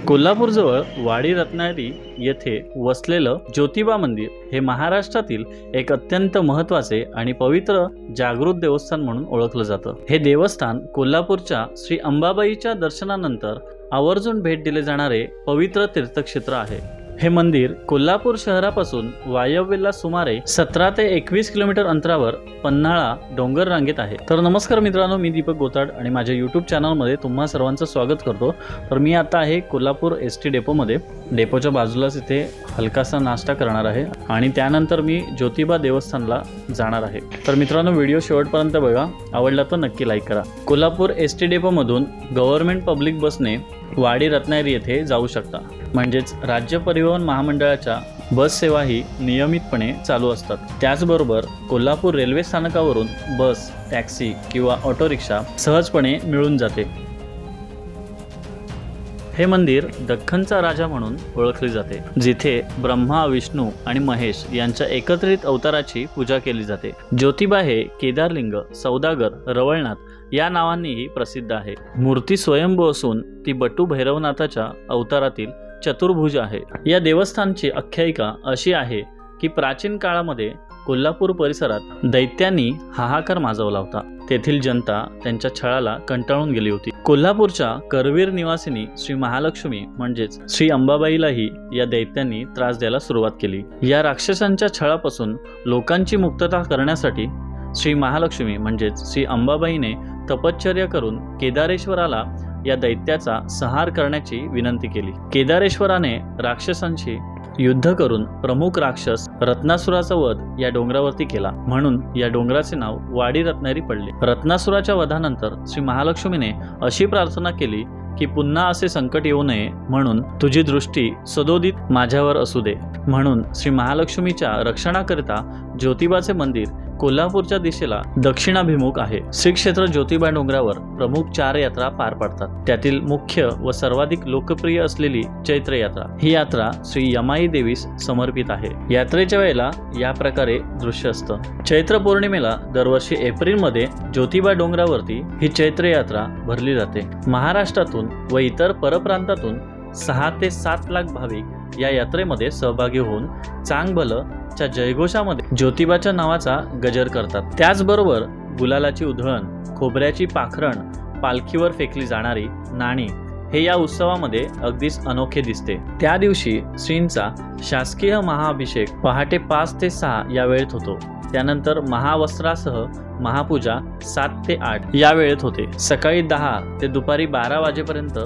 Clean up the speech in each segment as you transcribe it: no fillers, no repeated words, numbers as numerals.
कोल्हापूरजवळ वाडी रत्नागिरी येथे वसलेलं ज्योतिबा मंदिर हे महाराष्ट्रातील एक अत्यंत महत्त्वाचे आणि पवित्र जागृत देवस्थान म्हणून ओळखलं जातं। हे देवस्थान कोल्हापूरच्या श्री अंबाबाईच्या दर्शनानंतर आवर्जून भेट दिले जाणारे पवित्र तीर्थक्षेत्र आहे। हे मंदिर कोल्हापूर शहरापासून वायव्येला सुमारे 17 ते 21 किलोमीटर अंतरावर पन्हाळा डोंगर रांगेत आहे। तर नमस्कार मित्रांनो, मी दीपक गोताड आणि माझ्या यूट्यूब चॅनलमध्ये तुम्हा सर्वांचं स्वागत करतो। तर मी आता आहे कोल्हापूर एसटी डेपोमध्ये। डेपोच्या बाजूलाच इथे हलकासा नाश्ता करणार आहे आणि त्यानंतर मी ज्योतिबा देवस्थानला जाणार आहे। तर मित्रांनो, व्हिडिओ शेवटपर्यंत बघा, आवडला तर नक्की लाईक करा। कोल्हापूर एसटी डेपोमधून गव्हर्नमेंट पब्लिक बसने वाडी रत्नागिरी येथे जाऊ शकता, म्हणजेच राज्य परिवहन महामंडळाच्या बस सेवा ही नियमितपणे चालू असतात। त्याचबरोबर कोल्हापूर रेल्वे स्थानकावरून बस, टॅक्सी किंवा ऑटो रिक्षा सहजपणे मिळून जाते। हे मंदिर दख्खनचा राजा म्हणून ओळखले जाते, जिथे ब्रह्मा, विष्णू आणि महेश यांच्या एकत्रित अवताराची पूजा केली जाते। ज्योतिबा हे केदारलिंग, सौदागर, रवळनाथ या नावांनीही प्रसिद्ध आहे। मूर्ती स्वयंभू असून ती बटू भैरवनाथाच्या अवतारातील चतुर्भुज आहे। या देवस्थानची आख्यायिका अशी आहे की प्राचीन काळामध्ये कोल्हापूर परिसरात दैत्यांनी हाहाकार माजवला होता। तेथील जनता त्यांच्या छळाला कंटाळून गेली होती। कोल्हापूरच्या करवीर निवासिनी श्री महालक्ष्मी म्हणजेच श्री अंबाबाईलाही या दैत्यांनी त्रास द्यायला सुरुवात केली। या राक्षसांच्या छळापासून लोकांची मुक्तता करण्यासाठी श्री महालक्ष्मी म्हणजेच श्री अंबाबाईने तपश्चर्या करून केदारेश्वराला या दैत्याचा संहार करण्याची विनंती केली। केदारेश्वराने राक्षसांशी युद्ध करून प्रमुख राक्षस रत्नासुराचा वध या डोंगरावरती केला, म्हणून या डोंगराचे नाव वाडी रत्नागिरी पडले। रत्नासुराच्या वधानंतर श्री महालक्ष्मीने अशी प्रार्थना केली की पुन्हा असे संकट येऊ नये, म्हणून तुझी दृष्टी सदोदित माझ्यावर असू दे। म्हणून श्री महालक्ष्मीच्या रक्षणाकरिता ज्योतिबाचे मंदिर कोल्हापूरच्या दिशेला दक्षिणाभिमुख आहे। श्री क्षेत्र ज्योतिबा डोंगरावर प्रमुख 4 यात्रा पार पडतात। त्यातील मुख्य व सर्वाधिक लोकप्रिय असलेली चैत्र यात्रा ही यात्रा श्री यमाई देवीस समर्पित आहे। यात्रेच्या वेळेला या प्रकारे दृश्य असतं। चैत्र पौर्णिमेला दरवर्षी एप्रिलमध्ये ज्योतिबा डोंगरावरती ही चैत्र यात्रा भरली जाते। महाराष्ट्रातून व इतर परप्रांतातून 6 ते 7 लाख भाविक या यात्रेमध्ये सहभागी होऊन चांगभलं च्या जयघोषामध्ये ज्योतिबाच्या नावाचा गजर करतात। त्याचबरोबर गुलालाची उधळण, खोबऱ्याची पाखरण, पालखीवर फेकली जाणारी नाणी हे या उत्सवामध्ये अगदीच अनोखे दिसते। त्या दिवशी श्रींचा शासकीय महाअभिषेक पहाटे 5 ते 6 या वेळेत होतो। त्यानंतर महावस्त्रासह महापूजा 7 ते 8 या वेळेत होते। सकाळी 10 ते दुपारी 12 वाजेपर्यंत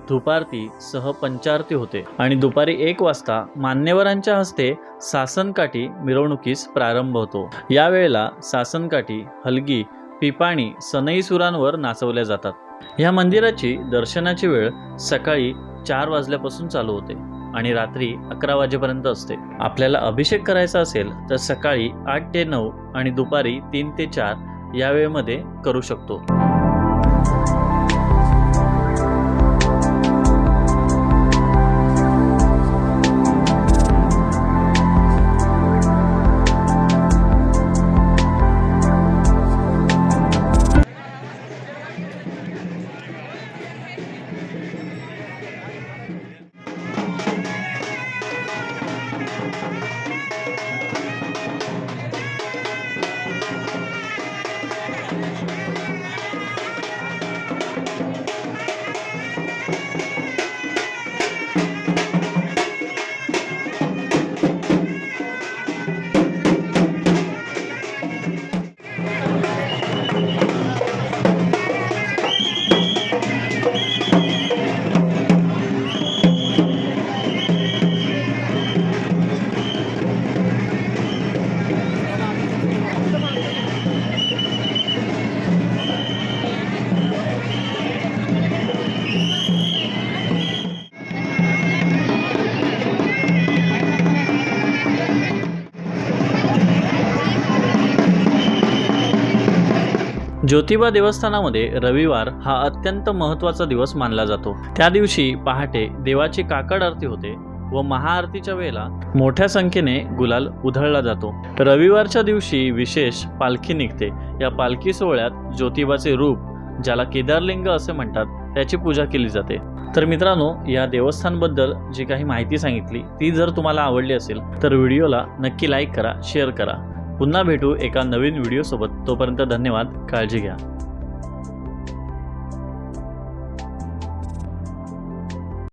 धुपारती सह पंचारती होते आणि दुपारी 1 वाजता मान्यवरांच्या हस्ते सासनकाठी मिरवणुकीस प्रारंभ होतो। या वेळेला सासनकाठी, हलगी, पिपाणी, सनई सुरांवर नाचवल्या जातात। या मंदिराची दर्शनाची वेळ सकाळी 4 वाजल्यापासून चालू होते आणि रात्री 11 वाजेपर्यंत असते। आपल्याला अभिषेक करायचा असेल तर सकाळी 8 ते 9 आणि दुपारी 3 ते 4 या वेळेमध्ये करू शकतो। ज्योतिबा देवस्थानामध्ये रविवार हा अत्यंत महत्त्वाचा दिवस मानला जातो। त्या दिवशी पहाटे देवाची काकड आरती होते व महाआरतीच्या वेळेला मोठ्या संख्येने गुलाल उधळला जातो। रविवारच्या दिवशी विशेष पालखी निघते। या पालखी सोहळ्यात ज्योतिबाचे रूप, ज्याला केदारलिंग असे म्हणतात, त्याची पूजा केली जाते। तर मित्रांनो, या देवस्थानबद्दल जी काही माहिती सांगितली ती जर तुम्हाला आवडली असेल तर व्हिडिओला नक्की लाईक करा, शेअर करा. पुन्हा भेटू एका नवीन व्हिडिओसोबत. तोपर्यंत धन्यवाद. काळजी घ्या.